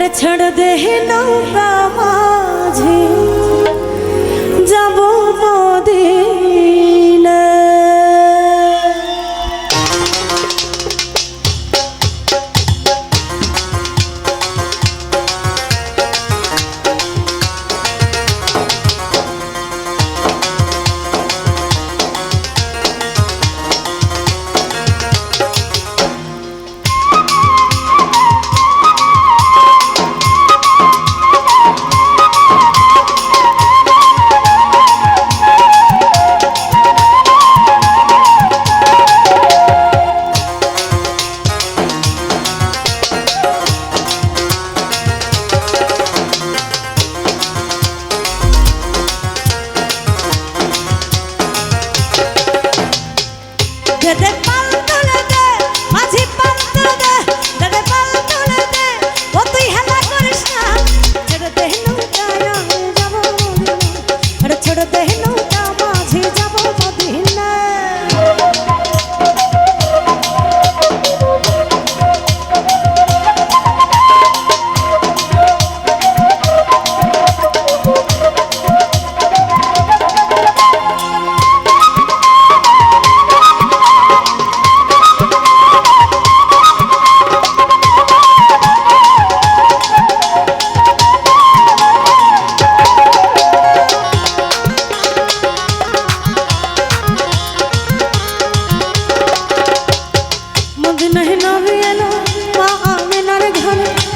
छड़ दे नौका माझे जाबो मदीना।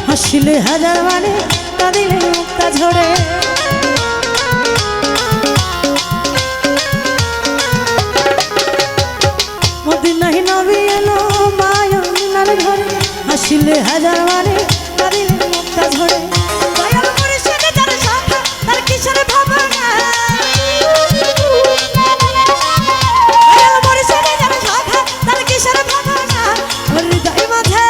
হাসিলে হাজার মানে কাঁদিলে মুক্তা ঝরে। মদিনায় নবী এলো মা আমিনার ঘরে, হাসিলে হাজার মানে কাঁদিলে মুক্তা ঝরে। দয়াল মুর্শিদ যার শাখা তার কিসের ভাবনা, দয়াল মুর্শিদ যার শাখা তার কিসের ভাবনা। আমার হৃদয় মাঝে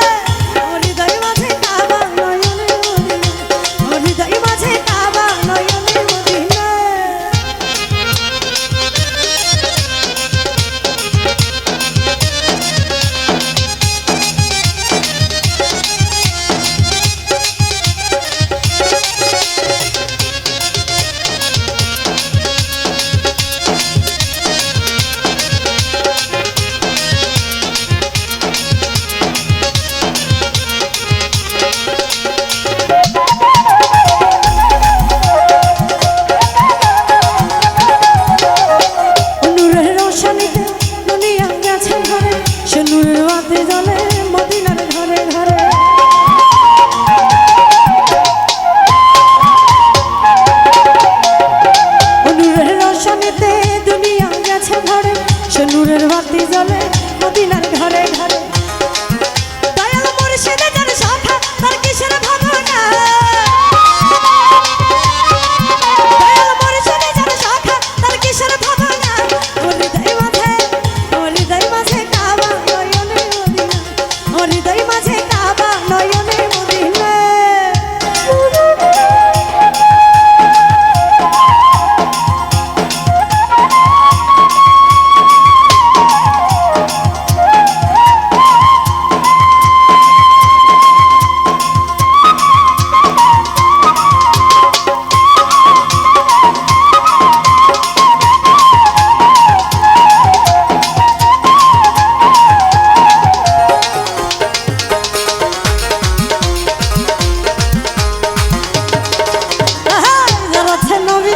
নূরের বাতি জ্বলে মদিনার ঘরে ঘরে। দয়াল মুর্শিদ যার শাখা তার কিসের ভাবনা, দয়াল মুর্শিদ যার শাখা তার কিসের ভাবনা। আমার হৃদয় মাঝে কাবা নয়নে মদিনা, আমার হৃদয় মাঝে কাবা নয়নে মদিনা।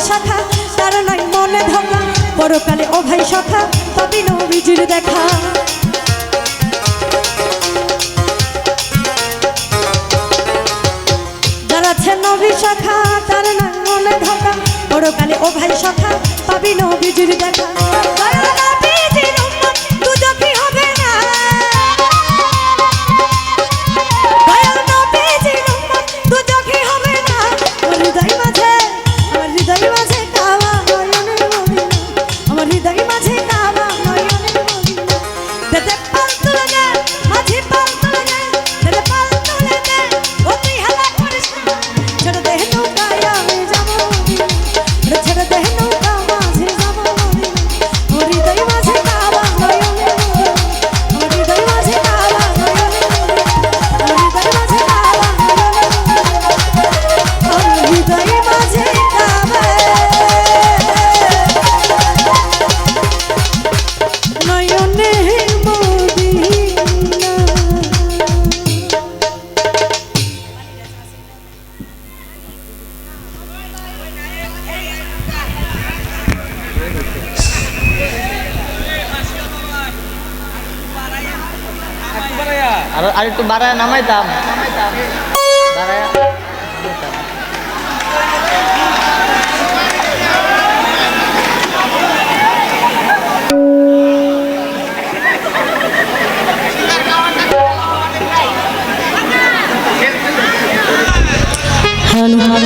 শাখা তার নাই মনে ধোকা, পরকালে ও ভাই শাখা পাবি নবীজির দেখা। যারা আছে নবী শাখা তার নাই মনে ধোকা, পরকালে ও ভাই শাখা পাবি নবীজির দেখা। নবীজির উম্মত দুজকি হবে না, দয়াল নবীজির উম্মত দুজকি হবে না। আমার হৃদয় মাঝে কাবা নয়নের মদিনা, আমার হৃদয় মাঝে কাবা নয়নের মদিনা। দেদে পাল তুলে দে মাঝে পাল তুলে দে, দেদে পাল তুলে দে ও তুই হেলা করিস না। ছেড়ে দে নৌকায় আমি যাবো মদিনা, ছেড়ে দে নৌকা মাঝে যাবো মদিনা। আমার হৃদয় মাঝে আর একটু বাড়ায় নামাইতাম বাড়ায় হনুমান